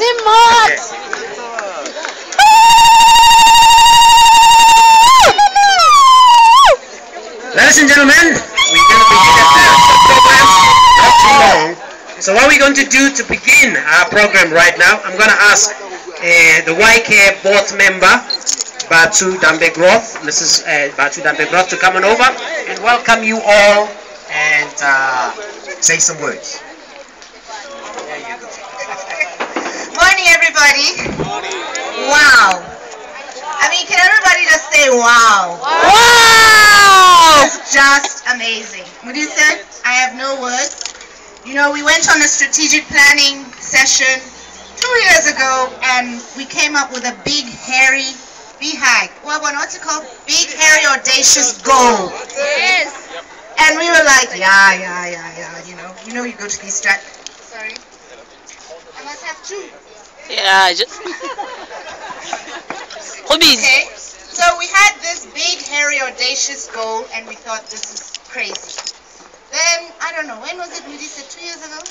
Ladies and gentlemen, we're going to begin the program not too long. So what we're going to do to begin our program right now, I'm going to ask the YK board member, Batu Dambegroth, Mrs. Batu Dambegroth, to come on over and welcome you all and say some words. Morning, everybody. Wow. I mean, can everybody just say wow? Wow! It's just amazing. Mudisa, I have no words. You know, we went on a strategic planning session 2 years ago, and we came up with a big, hairy, what's it called? Big, hairy, audacious goal. Yes. And we were like, yeah, you know, you go to these sorry. I must have two. Yeah. Okay, so we had this big, hairy, audacious goal, and we thought this is crazy. Then, I don't know, when was it, Moody said 2 years ago?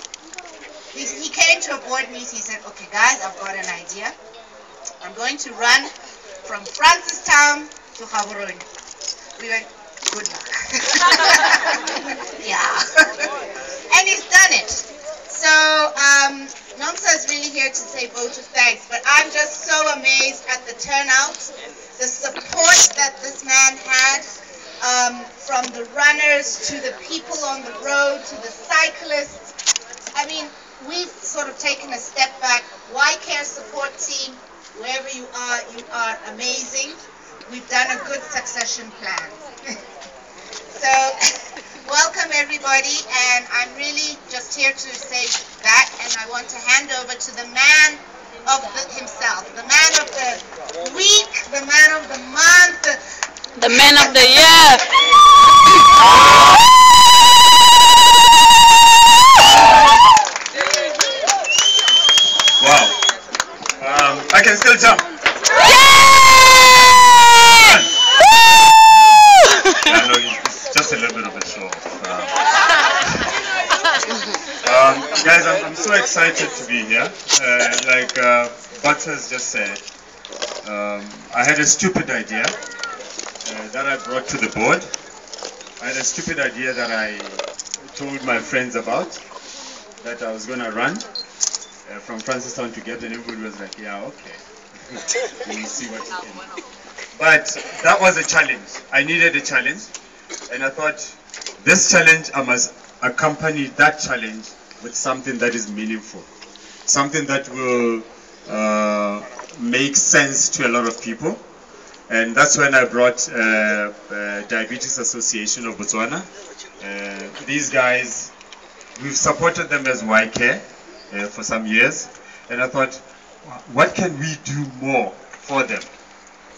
He came to a board meeting, he said, okay guys, I've got an idea. I'm going to run from Francistown to Gaborone. We went, good luck. Yeah. And he's done it. So, Nomsa is really here to say vote of thanks, but I'm just so amazed at the turnout, the support that this man had, from the runners to the people on the road to the cyclists. I mean, we've sort of taken a step back. YCare support team, wherever you are amazing. We've done a good succession plan. So, welcome everybody, and I'm really just here to say that, and I want to hand over to the man of himself, the man of the week, the man of the month, The man of the year. Wow. I can still jump. No, it's just a little bit of a show. Guys, I'm so excited to be here. Like Butters just said, I had a stupid idea that I brought to the board. I had a stupid idea that I told my friends about, that I was going to run from Francistown to get, and everybody was like, yeah, okay. We'll see what you can do. But that was a challenge. I needed a challenge, and I thought this challenge, I must accompany that challenge with something that is meaningful, something that will make sense to a lot of people. And that's when I brought Diabetes Association of Botswana. These guys, we've supported them as YCare for some years, and I thought, what can we do more for them?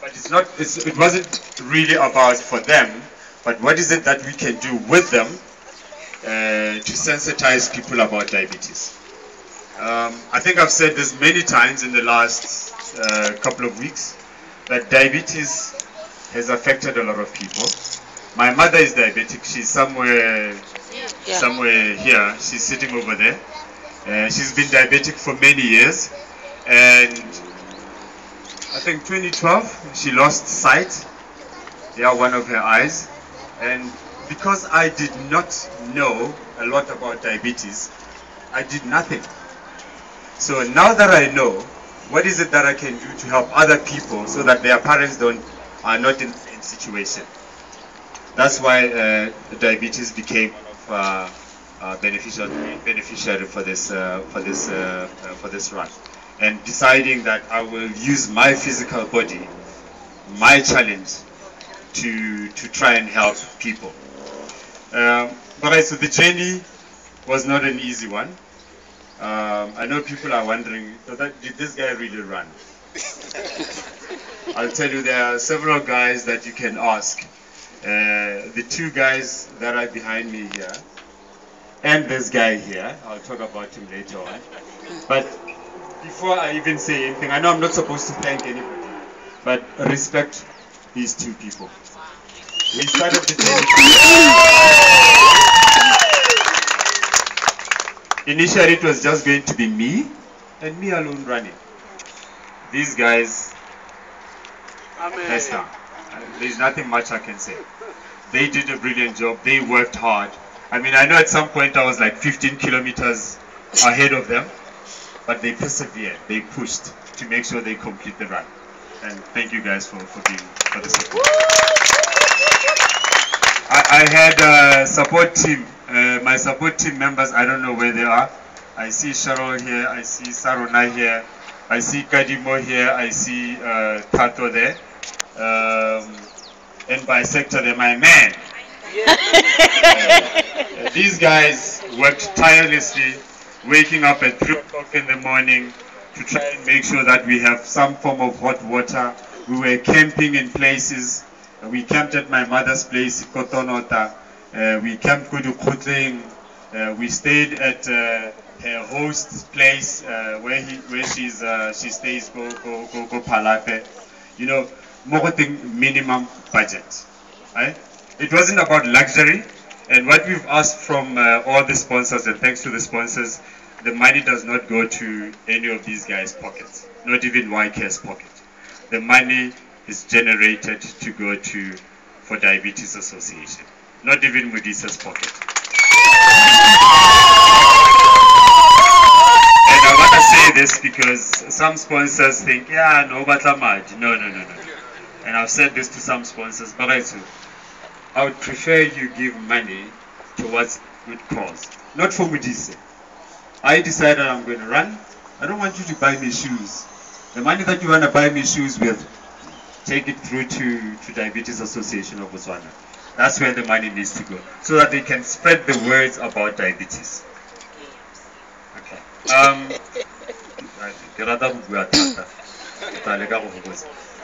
But it wasn't really about for them, but what is it that we can do with them to sensitize people about diabetes? I think I've said this many times in the last couple of weeks, that diabetes has affected a lot of people. My mother is diabetic. She's somewhere here. She's sitting over there. She's been diabetic for many years, and I think 2012 she lost sight. Yeah, one of her eyes. And because I did not know a lot about diabetes, I did nothing. So now that I know, what is it that I can do to help other people so that their parents are not in the same situation? That's why diabetes became beneficiary for this run, and deciding that I will use my physical body, my challenge, to try and help people. But so the journey was not an easy one. I know people are wondering, did this guy really run? I'll tell you, there are several guys that you can ask. The two guys that are behind me here, and this guy here, I'll talk about him later on. But before I even say anything, I know I'm not supposed to thank anybody, but respect these two people. We started the journey. Initially, it was just going to be me and me alone running. These guys, hands down. There's nothing much I can say. They did a brilliant job. They worked hard. I mean, I know at some point I was like 15 kilometers ahead of them, but they persevered. They pushed to make sure they complete the run. And thank you guys for the support. I had a support team. My support team members, I don't know where they are. I see Cheryl here. I see Sarona here. I see Kadimo here. I see Tato there. And by sector, they're my man. These guys worked tirelessly, waking up at 3 o'clock in the morning to try and make sure that we have some form of hot water. We were camping in places. We camped at my mother's place, Kotonota. We camped Kudukuting. We stayed at her host's place where she stays, go Palape. You know, more than minimum budget. Right? It wasn't about luxury, and what we've asked from all the sponsors, and thanks to the sponsors, the money does not go to any of these guys' pockets, not even YK's pocket. The money is generated to go for Diabetes Association, not even Mudisa's pocket. And I want to say this because some sponsors think, yeah, no, but no. And I've said this to some sponsors, but I would prefer you give money towards good cause, not for Mudisa. I decided I'm going to run. I don't want you to buy me shoes. The money that you want to buy me shoes with, take it through to Diabetes Association of Botswana. That's where the money needs to go, so that they can spread the words about diabetes. Okay.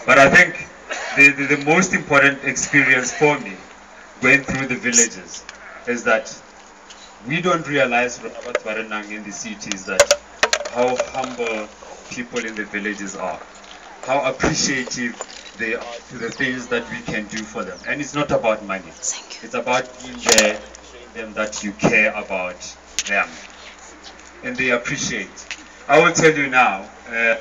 But I think the most important experience for me going through the villages is that we don't realize in the cities that how humble people in the villages are, how appreciative they are to the things that we can do for them. And it's not about money. It's about being there, showing them that you care about them. And they appreciate. I will tell you now, there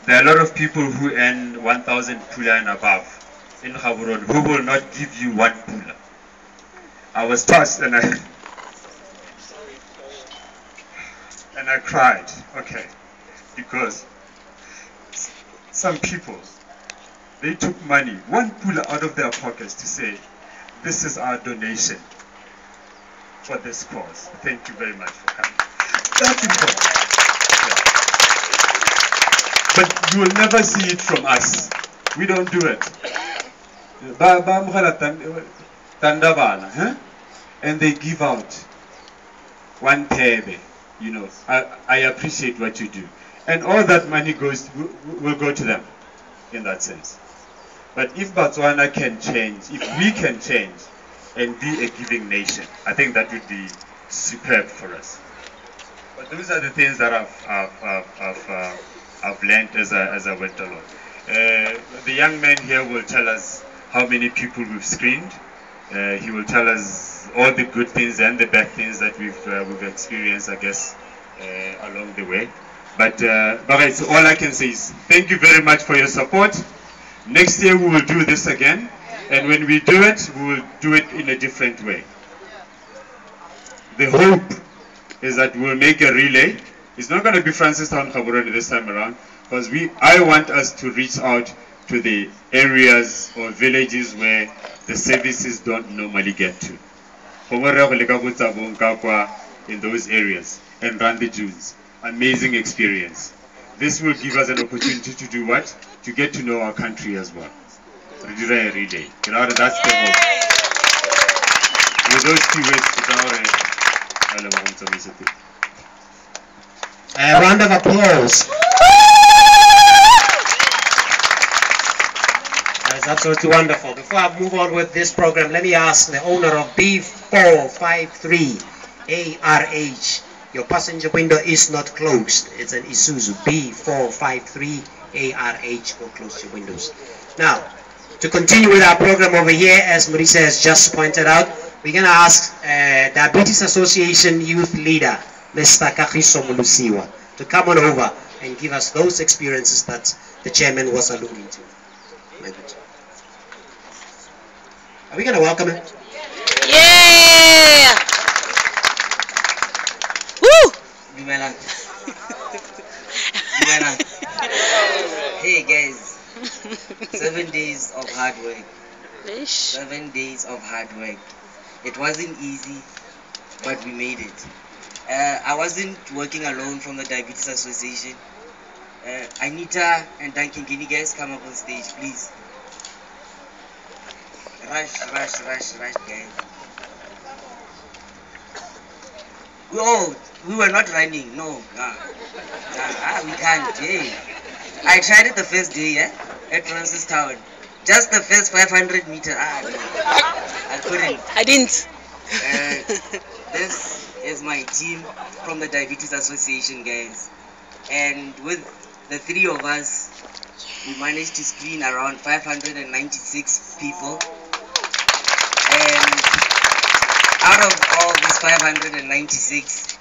are a lot of people who earn 1,000 pula and above in Gaborone who will not give you 1 pula. I was touched and I cried, okay, because some people, they took money, 1 pula out of their pockets to say, this is our donation for this cause. Thank you very much for coming. That's important. But you will never see it from us. We don't do it. And they give out 1 tebe. You know, I appreciate what you do. And all that money will go to them in that sense. But if Botswana can change, if we can change and be a giving nation, I think that would be superb for us. But those are the things that I've learned as I went along. The young man here will tell us how many people we've screened. He will tell us all the good things and the bad things that we've experienced, I guess, along the way. But all I can say is thank you very much for your support. Next year we will do this again, and when we do it, we will do it in a different way. The hope is that we'll make a relay. It's not going to be Francistown Gaborone this time around, because I want us to reach out to the areas or villages where the services don't normally get to. In those areas and run the Junes. Amazing experience. This will give us an opportunity to do what? To get to know our country as well. Relay. You know, that's the hope. With those few words, a round of applause. That's absolutely wonderful. Before I move on with this program, let me ask the owner of B453 ARH. Your passenger window is not closed. It's an Isuzu B453 ARH. Go close your windows. Now, to continue with our program over here, as Marisa has just pointed out, we're going to ask Diabetes Association Youth Leader, Mr. Kagiso Mulusiwa, to come on over and give us those experiences that the chairman was alluding to. My good. Are we going to welcome him? Yeah! Woo! Dumelang. Dumelang. Hey guys, 7 days of hard work. Ish. 7 days of hard work. It wasn't easy, but we made it. I wasn't working alone from the Diabetes Association. Anita and Duncan, can you guys come up on stage, please? Rush, guys. We were not running, no. We can't, hey. I tried it the first day, at Francis Town. Just the first 500 meter, no. I couldn't. I didn't. This is my team from the Diabetes Association, guys. And with the three of us, we managed to screen around 596 people. And out of all these 596,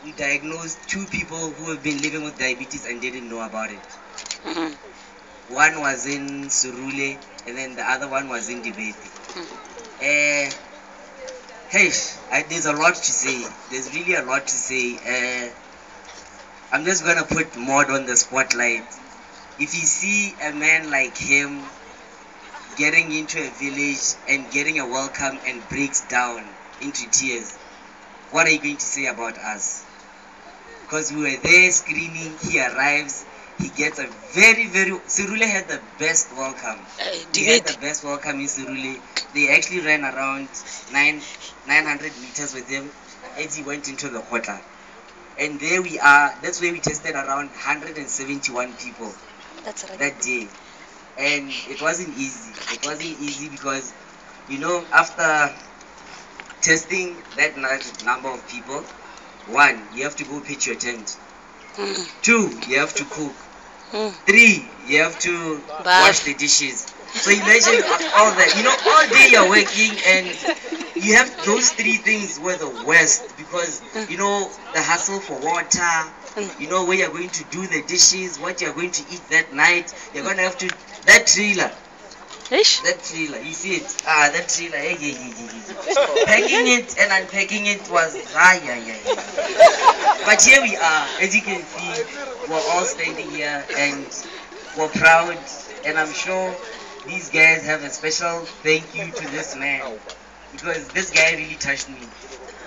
we diagnosed 2 people who have been living with diabetes and didn't know about it. Mm-hmm. One was in Surule, and then the other one was in Debate. There's a lot to say. There's really a lot to say. I'm just gonna put Maud on the spotlight. If you see a man like him getting into a village and getting a welcome and breaks down into tears, what are you going to say about us? Because we were there screening, he arrives, he gets a very, Surule had the best welcome. He had the best welcome in Surule. They actually ran around 900 meters with him as he went into the quarter. And there we are, that's where we tested around 171 people. That's right. That day. And it wasn't easy. It wasn't easy because, after testing that number of people, 1, you have to go pitch your tent. 2, you have to cook. 3, you have to wash the dishes. So imagine all that. All day you're working and you have those 3 things were the worst because, the hustle for water, where you're going to do the dishes, what you're going to eat that night. You're going to have to, that trailer, you see it? That trailer, packing it and unpacking it was, But here we are, as you can see, we're all standing here and we're proud, and I'm sure these guys have a special thank you to this man, because this guy really touched me.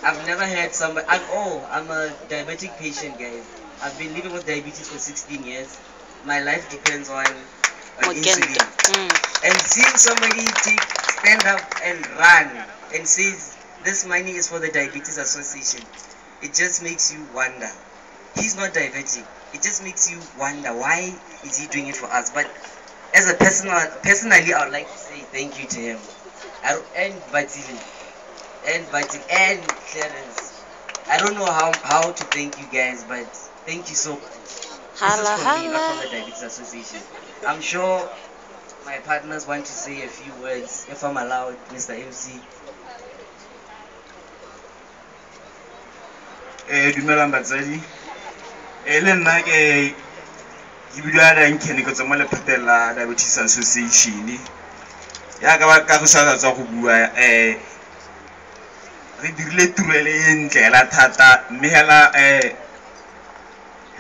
I've never had somebody, I'm a diabetic patient, guys. I've been living with diabetes for 16 years. My life depends on insulin. And seeing somebody stand up and run and says, this money is for the Diabetes Association, it just makes you wonder. He's not diabetic. It just makes you wonder, why is he doing it for us? But as a personally, I would like to say thank you to him. And Batili. And Clarence. I don't know how to thank you guys, but thank you so much. This is from me, not from the Diabetes Association. I'm sure my partners want to say a few words, if I'm allowed, Mr. MC. Dumelang batsadi. Le nna ke bidwa da nkene go tsama le phatela Diabetes Association. Ya ka go sa tswa go bua re dirile turele e ntle la thata mme hela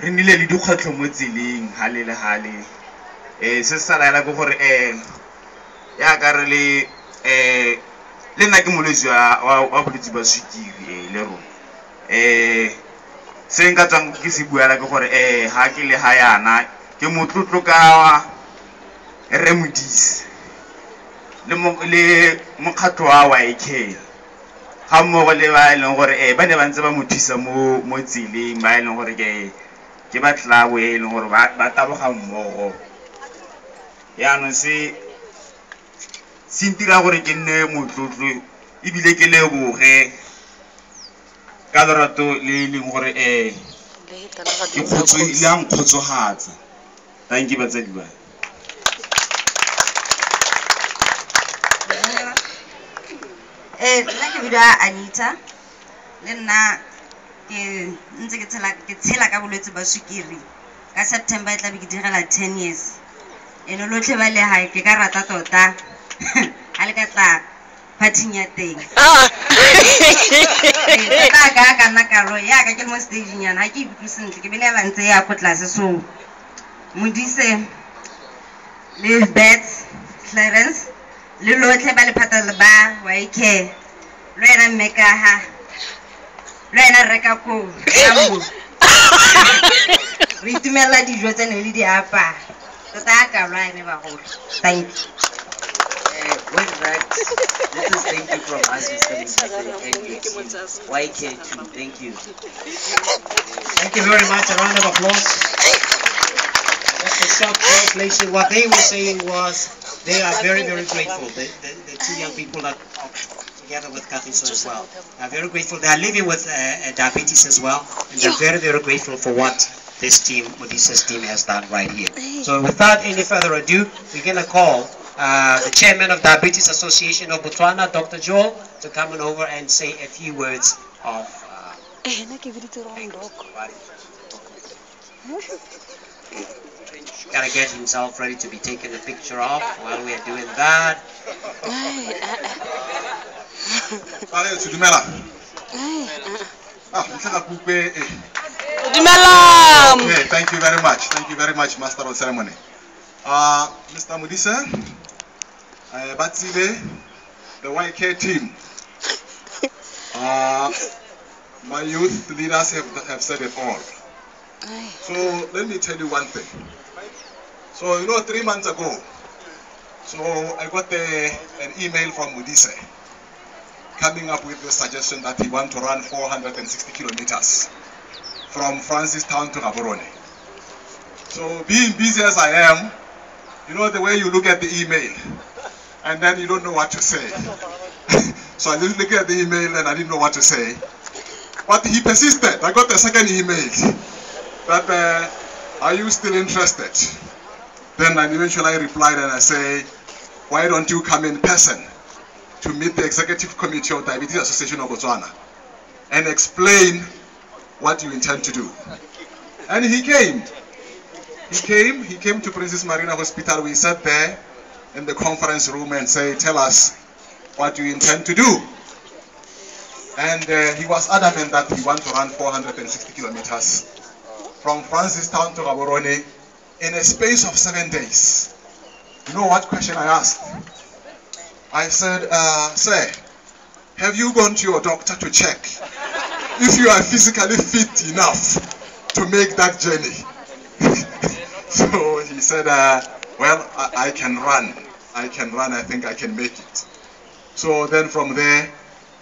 re nile le dikgotlo mo tseleng hale le hale. Se sa la go gore ya ka re le nna ke molwetsi wa bolwetsi ba sukiri le ro se nka tsang ke se buela ke gore ha ke le ha yana ke motlotlo ka remedies le mokgatlo wa YK ha mo le ba le gore ba ne ba ntse ba mothisa mo tseleng ba ile gore ke batla bo e le gore ba taboga mmogo ya no se ntira gore ke nne motlotlo ebile ke leboge ka lorato le leng gore ke khotsohatsa. Thank you batsadi ba. Nna ke bidwa Anita, le nna ke ke ntse ke tshela ka bolwetse ba sukiri ka September e tla be ke direla 10 years eno lotlhe ba le hae ke ka rata tota ha le ka tla partying ya teng ka kana karo ya ka ke mo stage nyana ha ke ikutlwe sentle ke bile ba ntse ya go tlase so Modise le Beth Clarence le lotlhe ba le phatala ba YK le ena mmeka ha le ena reka ko ambo re itumela dijo tse ne le di apa tota ka lwa ene ba go thank you. With that, let us thank you from us, Mr. Modise and your team. YK too, thank you. Thank you very much. A round of applause. Just a short translation. What they were saying was they are very, very grateful. The two young people that are together with Kagiso as well. They are very grateful. They are living with diabetes as well. And they're very, very grateful for what this team, Modise's team, has done right here. So without any further ado, we're going to call the chairman of Diabetes Association of Botswana, Dr. Joel, to come on over and say a few words of gotta get himself ready to be taken a picture of while we are doing that. Okay, thank you very much. Thank you very much, Master of Ceremony. Mr. Modise, Batsibe, the YK team, my youth leaders have said it all. So let me tell you one thing. So 3 months ago, so I got an email from Modise coming up with the suggestion that he wants to run 460 kilometers from Francistown to Gaborone. So being busy as I am, the way you look at the email and then you don't know what to say. So I just looked at the email and I didn't know what to say. But he persisted. I got a second email that, are you still interested? Then I eventually replied and I say, why don't you come in person to meet the Executive Committee of Diabetes Association of Botswana and explain what you intend to do. And he came. He came to Princess Marina Hospital. We sat there in the conference room and say, tell us what you intend to do. And he was adamant that he wants to run 460 kilometers from Francistown to Gaborone in a space of 7 days. You know what question I asked? I said, sir, have you gone to your doctor to check if you are physically fit enough to make that journey? So he said, well, I can run. I think I can make it. So then from there,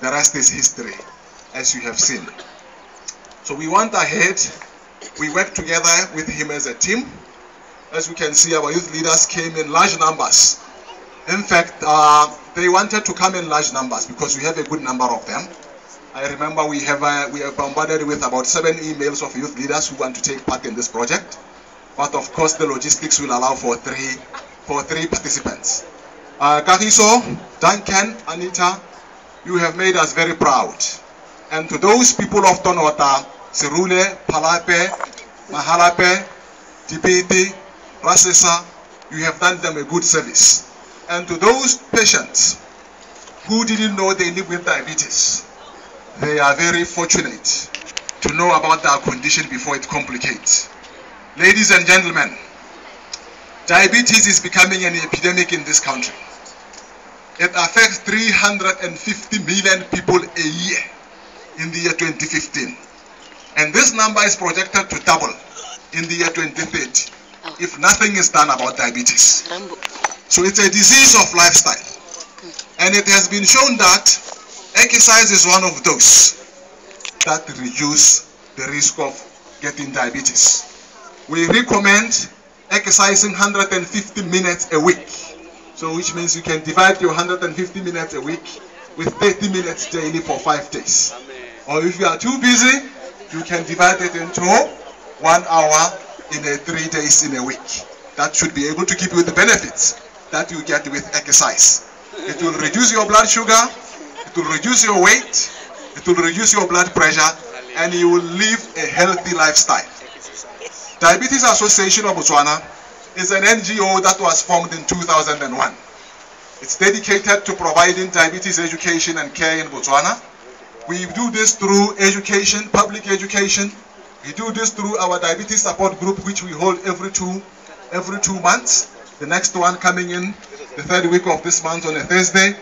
the rest is history, as you have seen. So we went ahead. We worked together with him as a team. As you can see, our youth leaders came in large numbers. In fact, they wanted to come in large numbers because we have a good number of them. I remember we are bombarded with about 7 emails of youth leaders who want to take part in this project. But of course, the logistics will allow for three participants. Kagiso, Duncan, Anita, you have made us very proud. And to those people of Tonota, Serule, Palape, Mahalape, Tibiti, Rasesa, you have done them a good service. And to those patients who didn't know they live with diabetes, they are very fortunate to know about their condition before it complicates. Ladies and gentlemen, diabetes is becoming an epidemic in this country. It affects 350 million people a year in the year 2015. And this number is projected to double in the year 2030 if nothing is done about diabetes. So it's a disease of lifestyle. And it has been shown that exercise is one of those that reduce the risk of getting diabetes. We recommend exercising 150 minutes a week. So which means you can divide your 150 minutes a week with 30 minutes daily for 5 days. Or if you are too busy, you can divide it into 1 hour in 3 days in a week. That should be able to give you the benefits that you get with exercise. It will reduce your blood sugar, it will reduce your weight, it will reduce your blood pressure, and you will live a healthy lifestyle. Diabetes Association of Botswana is an NGO that was formed in 2001. It's dedicated to providing diabetes education and care in Botswana. We do this through education, public education. We do this through our diabetes support group, which we hold every two months. The next one coming in the third week of this month on a Thursday.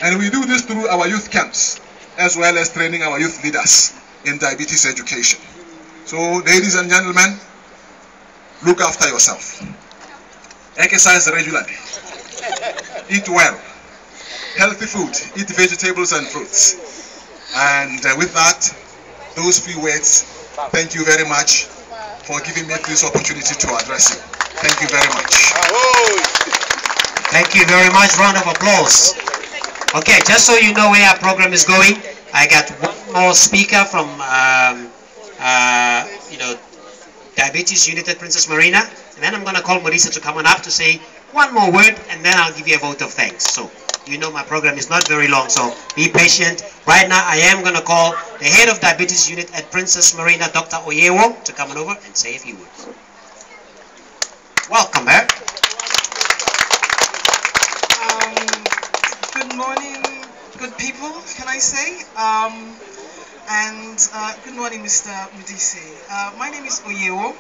And we do this through our youth camps, as well as training our youth leaders in diabetes education. So, ladies and gentlemen, look after yourself. Exercise regularly. Eat well. Healthy food. Eat vegetables and fruits. And with that, those few words, thank you very much for giving me this opportunity to address you. Thank you very much. Thank you very much. Round of applause. Okay, just so you know where our program is going, I got one more speaker from, Diabetes Unit at Princess Marina, and then I'm going to call Modise to come on up to say one more word, and then I'll give you a vote of thanks. So, you know my program is not very long, so be patient. Right now, I am going to call the head of Diabetes Unit at Princess Marina, Dr. Oyewo, to come on over and say a few words. Welcome, man. Good morning, good people, can I say? Good morning, Mr. Modise. My name is Oyewo,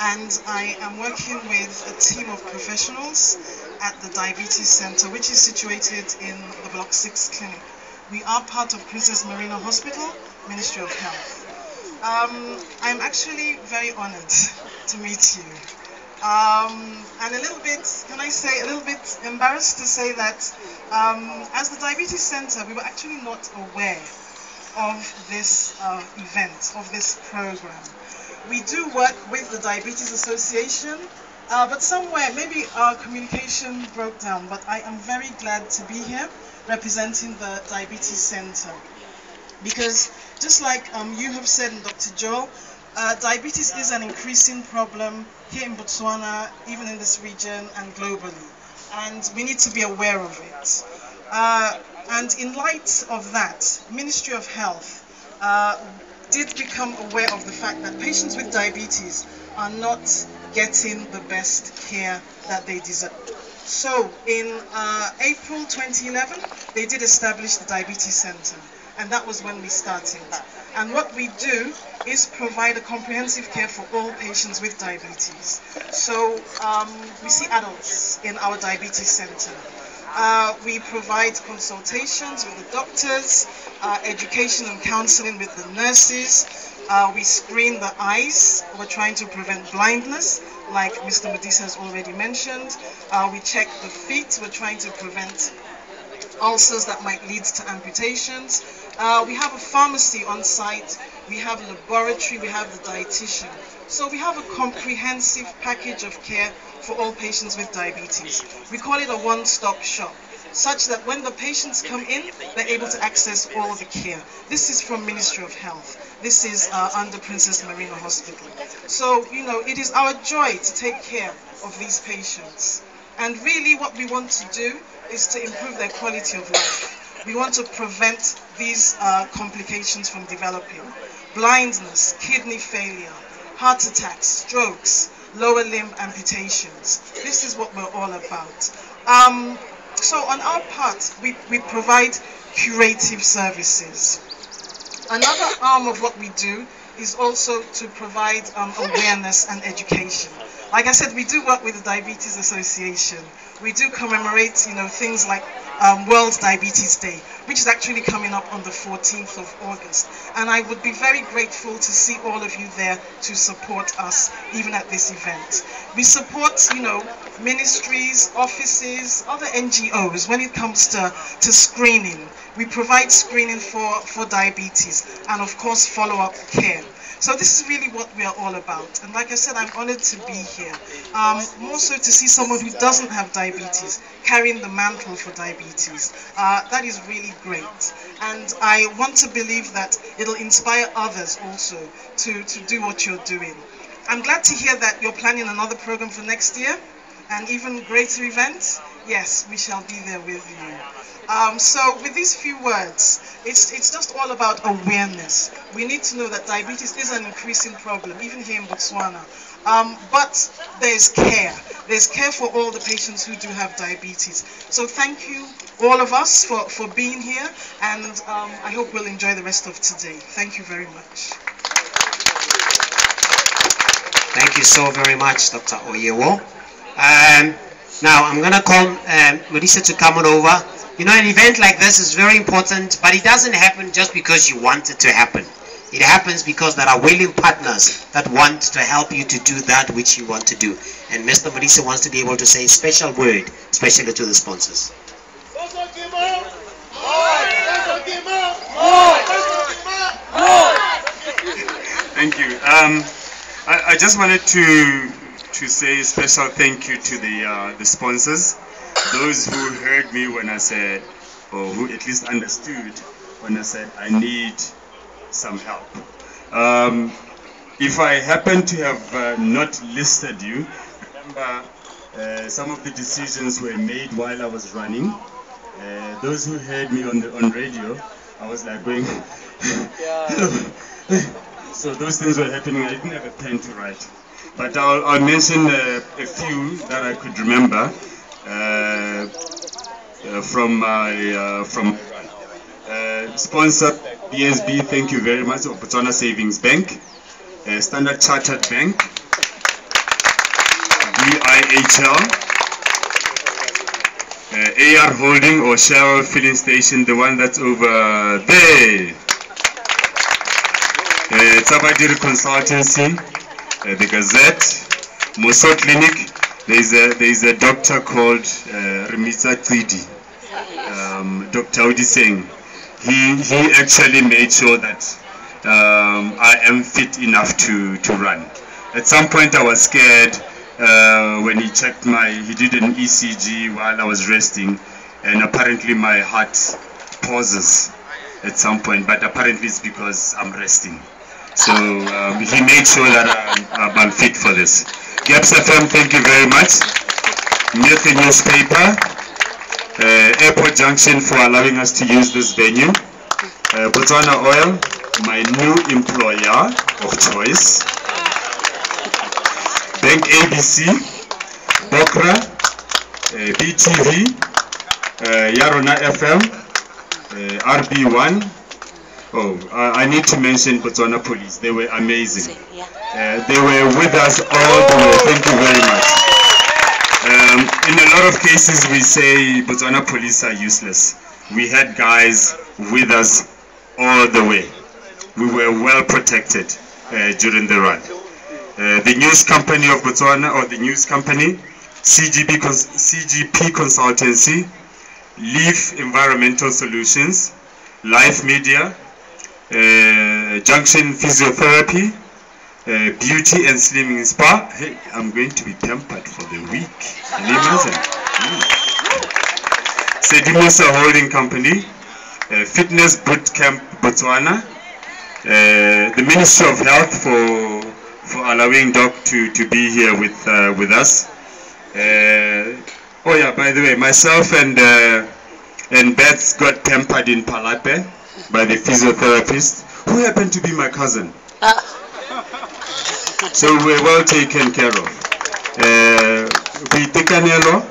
and I am working with a team of professionals at the Diabetes Center, which is situated in the Block 6 clinic. We are part of Princess Marina Hospital, Ministry of Health. I'm actually very honored to meet you. And a little bit, can I say, a little bit embarrassed to say that as the Diabetes Center, we were actually not aware of this event, of this program. We do work with the Diabetes Association, but somewhere maybe our communication broke down, but I am very glad to be here representing the Diabetes Center. Because just like you have said, Dr. Joel, diabetes is an increasing problem here in Botswana, even in this region and globally, and we need to be aware of it. And in light of that, Ministry of Health did become aware of the fact that patients with diabetes are not getting the best care that they deserve. So in April 2011, they did establish the Diabetes Center, and that was when we started. And what we do is provide a comprehensive care for all patients with diabetes. So we see adults in our Diabetes Center. We provide consultations with the doctors, education and counseling with the nurses. We screen the eyes. We're trying to prevent blindness, like Mr. Modise has already mentioned. We check the feet. We're trying to prevent ulcers that might lead to amputations. We have a pharmacy on site. We have a laboratory. We have the dietitian. So we have a comprehensive package of care for all patients with diabetes. We call it a one-stop shop, such that when the patients come in, they're able to access all of the care. This is from Ministry of Health. This is under Princess Marina Hospital. So, you know, it is our joy to take care of these patients. And really what we want to do is to improve their quality of life. We want to prevent these complications from developing. Blindness, kidney failure, heart attacks, strokes, lower limb amputations. This is what we're all about. So on our part, we provide curative services. Another arm of what we do is also to provide awareness and education. Like I said, we do work with the Diabetes Association. We do commemorate, you know, things like World Diabetes Day, which is actually coming up on the 14th of August. And I would be very grateful to see all of you there to support us, even at this event. We support, you know, ministries, offices, other NGOs when it comes to screening. We provide screening for diabetes and, of course, follow-up care. So this is really what we are all about. And like I said, I'm honored to be here. More so to see someone who doesn't have diabetes carrying the mantle for diabetes. That is really great. And I want to believe that it'll inspire others also to do what you're doing. I'm glad to hear that you're planning another program for next year. an even greater event, yes, we shall be there with you. So with these few words, it's just all about awareness. We need to know that diabetes is an increasing problem, even here in Botswana. But there's care. There's care for all the patients who do have diabetes. So thank you, all of us, for being here, and I hope we'll enjoy the rest of today. Thank you very much. Thank you so very much, Dr. Oyewo. Now I'm gonna call Marisa to come on over. You know, an event like this is very important, but it doesn't happen just because you want it to happen. It happens because there are willing partners that want to help you to do that which you want to do. And Mr. Marisa wants to be able to say a special word, especially to the sponsors. Thank you. I just wanted to say a special thank you to the sponsors, those who heard me when I said, or who at least understood when I said I need some help. If I happen to have not listed you, remember some of the decisions were made while I was running. Those who heard me on radio, I was like going, so those things were happening. I didn't have a pen to write, but I'll mention a few that I could remember from my sponsor BSB. Thank you very much. Botswana Savings Bank, Standard Chartered Bank, BIHL, AR Holding or Shell Filling Station, the one that's over there. Tabadiri Consultancy, the Gazette, Moso Clinic. There is a doctor called Remisa Tsidi, Dr. Udi Singh. He actually made sure that I am fit enough to run. At some point I was scared when he checked he did an ECG while I was resting, and apparently my heart pauses at some point, but apparently it's because I'm resting. So he made sure that I'm fit for this. Gaps FM, thank you very much. Milky Newspaper, Airport Junction for allowing us to use this venue. Botswana Oil, my new employer of choice. Bank ABC, Bokra, BTV, Yarona FM, RB1. Oh, I need to mention Botswana Police. They were amazing. They were with us all the way. Thank you very much. In a lot of cases, we say Botswana Police are useless. We had guys with us all the way. We were well protected during the run. The news company of Botswana, or the news company, CGP Consultancy, Leaf Environmental Solutions, Life Media, Junction Physiotherapy, Beauty and Slimming Spa. Hey, I'm going to be pampered for the week. Can you imagine? Sedimosa Holding Company, Fitness Boot Camp Botswana, the Ministry of Health for allowing Doc to be here with us. Oh yeah, by the way, myself and Beth got pampered in Palape by the physiotherapist, who happened to be my cousin. So we're well taken care of. Vitekanelo,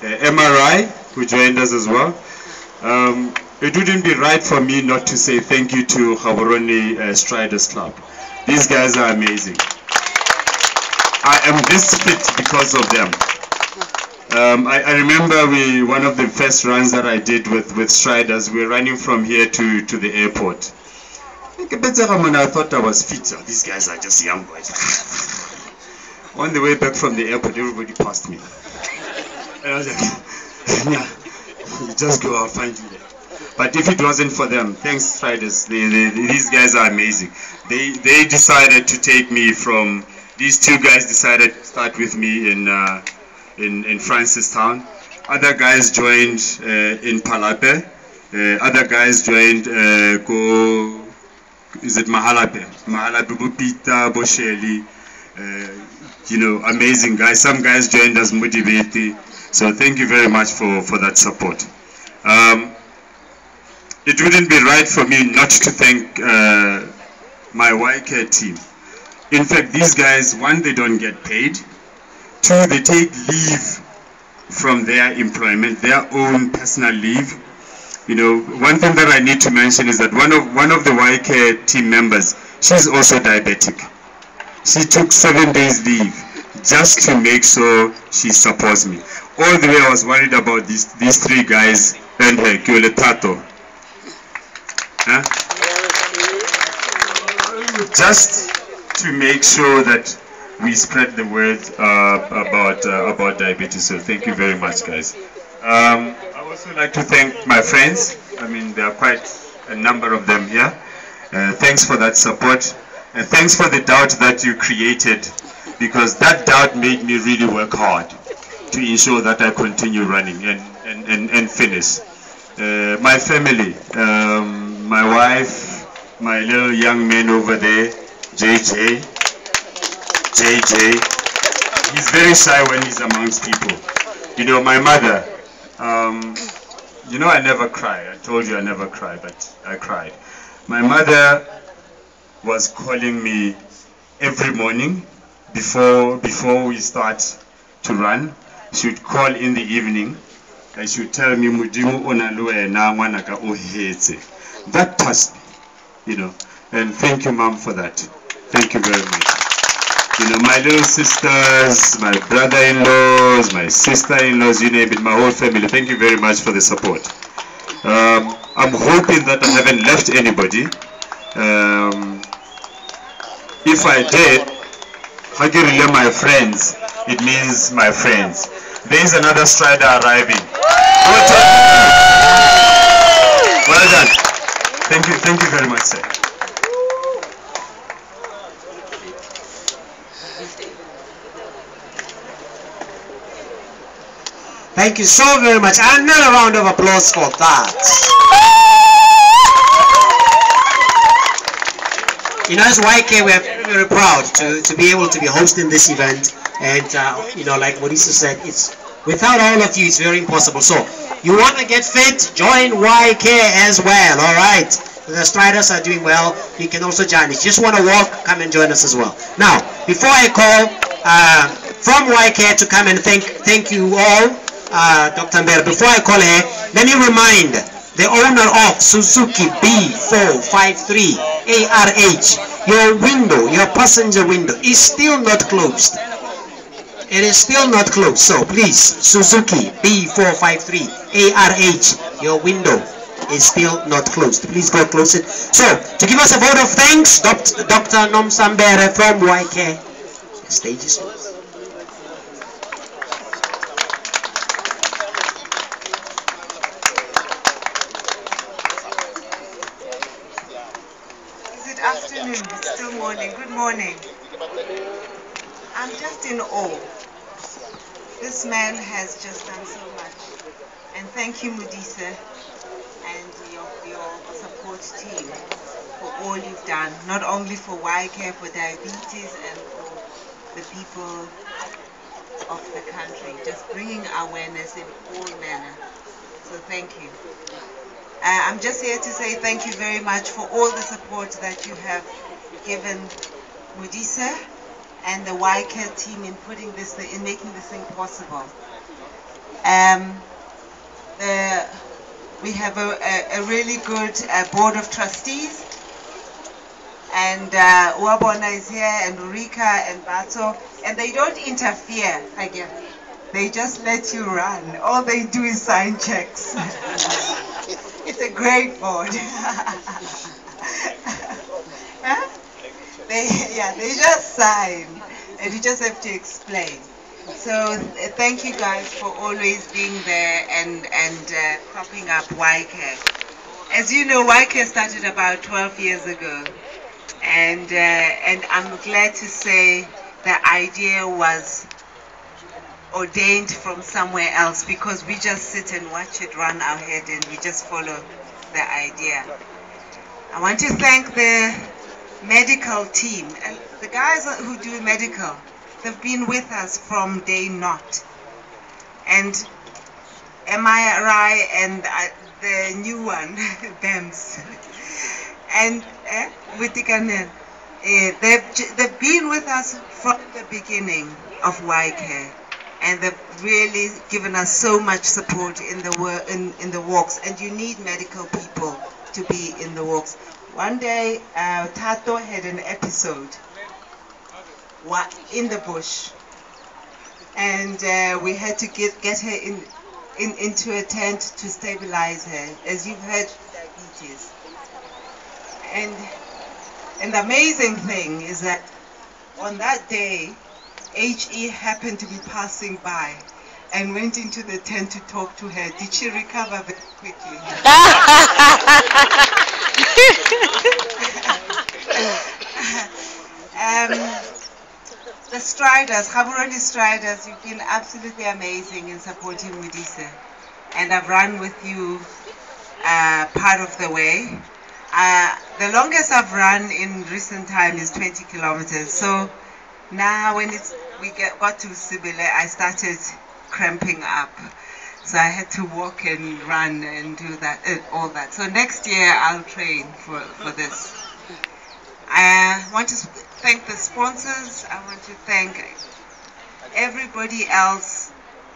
MRI, who joined us as well. It wouldn't be right for me not to say thank you to Gaborone Striders Club. These guys are amazing. I am this fit because of them. I remember one of the first runs that I did with Striders, we were running from here to the airport. I thought I was fit. These guys are just young boys. On the way back from the airport, everybody passed me. And I was like, yeah, you just go, I'll find you there. But if it wasn't for them, thanks Striders, these guys are amazing. They decided to take me from, these two guys decided to start with me in Francistown. Other guys joined in Palape. Other guys joined Mahalape, Bupita, Bosheli, you know, amazing guys. Some guys joined us motivated. So thank you very much for that support. It wouldn't be right for me not to thank my YCare team. In fact, these guys, one, they don't get paid. Two, they take leave from their employment, their own personal leave. You know, one thing that I need to mention is that one of the YCare team members, she's also diabetic. She took 7 days leave just to make sure she supports me. All the way I was worried about these 3 guys and her, Kyole Tato. Huh? Just to make sure that we spread the word about diabetes. So thank you very much, guys. I also like to thank my friends. I mean, there are quite a number of them here. Thanks for that support. And thanks for the doubt that you created, because that doubt made me really work hard to ensure that I continue running and finish. My family, my wife, my little young man over there, JJ, he's very shy when he's amongst people. You know, my mother, you know, I never cry. I told you I never cry, but I cried. My mother was calling me every morning before we start to run. She would call in the evening and she would tell me, that touched me, you know. And thank you, Mom, for that. Thank you very much. You know, my little sisters, my brother-in-laws, my sister-in-laws, you name it, my whole family, thank you very much for the support. I'm hoping that I haven't left anybody. If I did, how do you relay my friends? It means my friends. There is another strider arriving. Well done. Thank you very much, sir. Thank you so very much. Another round of applause for that. You know, as YCare, we are very, very proud to be able to be hosting this event. And, you know, like Modisa said, it's without all of you, it's very impossible. So, you want to get fit? Join YCare as well, all right? The striders are doing well. You can also join. If you just want to walk, come and join us as well. Now, before I call from YCare to come and thank you all, Dr. Mbera, before I call her, let me remind the owner of Suzuki B453 ARH, your window, your passenger window is still not closed. It is still not closed. So please, Suzuki B453 ARH, your window is still not closed. Please go close it. So, to give us a vote of thanks, Dr. Nomsa Mbera from YCare. The stage is yours. Afternoon, it's still morning. Good morning. I'm just in awe. This man has just done so much. And thank you, Modisa, and your support team for all you've done, not only for YCare, for diabetes, and for the people of the country, just bringing awareness in all manner. So thank you. I'm just here to say thank you very much for all the support that you have given Modisa and the YCare team in putting this, in making this thing possible. We have a really good board of trustees, and Uabona is here, and Ulrika and Bato, and they don't interfere again. They just let you run. All they do is sign checks. It's a great board. Huh? They just sign, and you just have to explain. So thank you guys for always being there and propping up YCare. As you know, YCare started about 12 years ago, and I'm glad to say the idea was ordained from somewhere else, because we just sit and watch it run our head and we just follow the idea. I want to thank the medical team and the guys who do medical, they've been with us from day naught. And MRI and the new one, BEMS, and Witikanel, they've been with us from the beginning of YCare, and they've really given us so much support in the walks. And you need medical people to be in the walks. One day, Tato had an episode in the bush, and we had to get her into a tent to stabilize her. As you've heard, diabetes. And the amazing thing is that on that day, HE happened to be passing by and went into the tent to talk to her. Did she recover very quickly? The Striders, Gaborone Striders, you've been absolutely amazing in supporting Modise. And I've run with you part of the way. The longest I've run in recent time is 20 kilometers. So now when we got to Sibile, I started cramping up. So I had to walk and run and do that, all that. So next year I'll train for this. I want to thank the sponsors. I want to thank everybody else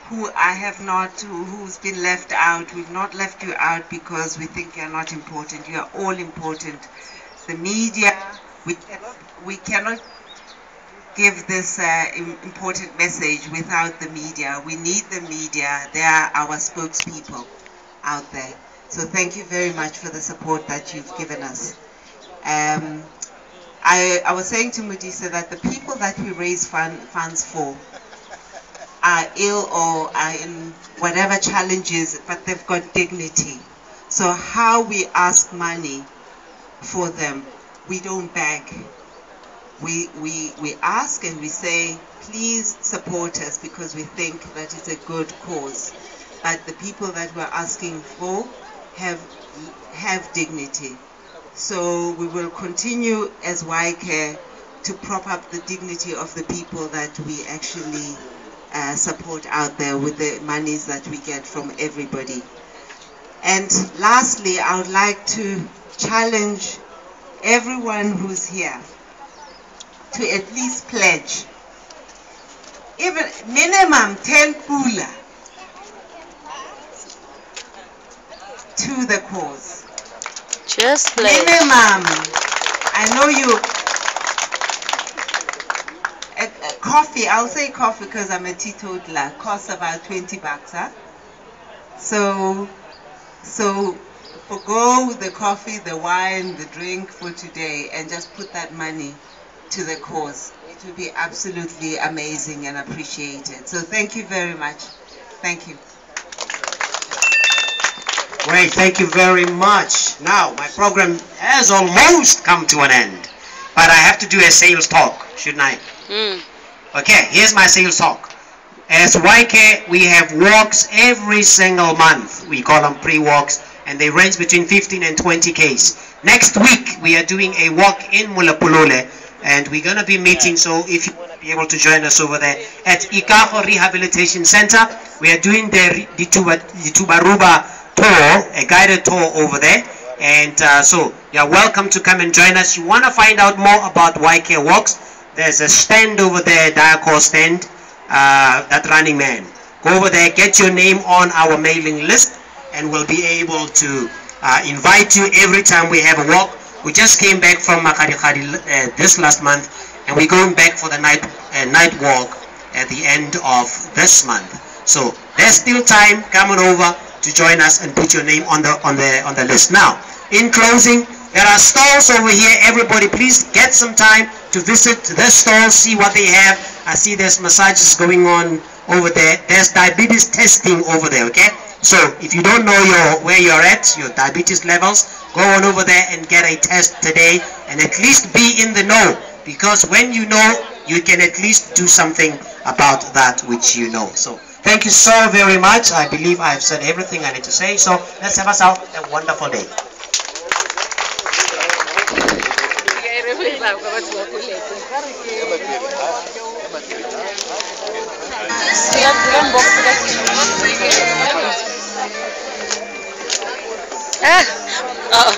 who I have not, who's been left out. We've not left you out because we think you're not important. You are all important. The media, we cannot give this important message without the media. We need the media. They are our spokespeople out there. So thank you very much for the support that you've given us. I was saying to Modise that the people that we raise funds for are ill or are in whatever challenges, but they've got dignity. So how we ask money for them, we don't beg. We ask and we say, please support us because we think that it's a good cause. But the people that we're asking for have dignity. So we will continue as YCare to prop up the dignity of the people that we actually support out there with the monies that we get from everybody. And lastly, I would like to challenge everyone who's here to at least pledge, even minimum 10 pula to the cause. Just pledge. Minimum. I know you. Coffee, I'll say coffee because I'm a teetotaler, costs about 20 bucks, huh? So forgo the coffee, the wine, the drink for today and just put that money to the cause. It will be absolutely amazing and appreciated. So thank you very much. Thank you. Great, thank you very much. Now, my program has almost come to an end, but I have to do a sales talk, shouldn't I? Okay, here's my sales talk. As YCare, we have walks every single month. We call them pre-walks, and they range between 15 and 20 Ks. Next week, we are doing a walk in Mulapulole, and we're going to be meeting, so if you want to be able to join us over there at Ikaho Rehabilitation Center, we are doing the Tubaruba tour, a guided tour over there, and so you're welcome to come and join us. You want to find out more about YCare Walks, there's a stand over there, Diacor stand, that Running Man. Go over there, get your name on our mailing list, and we'll be able to invite you every time we have a walk. We just came back from Makadikadi this last month, and we're going back for the night walk at the end of this month. So there's still time. Come on over to join us and put your name on the list. Now, in closing, there are stalls over here. Everybody, please get some time to visit the stalls, see what they have. I see there's massages going on over there. There's diabetes testing over there, okay? So if you don't know where you're at, your diabetes levels, go on over there and get a test today and at least be in the know, because when you know, you can at least do something about that which you know. So thank you so very much. I believe I've said everything I need to say. So let's have ourselves a wonderful day. Ah,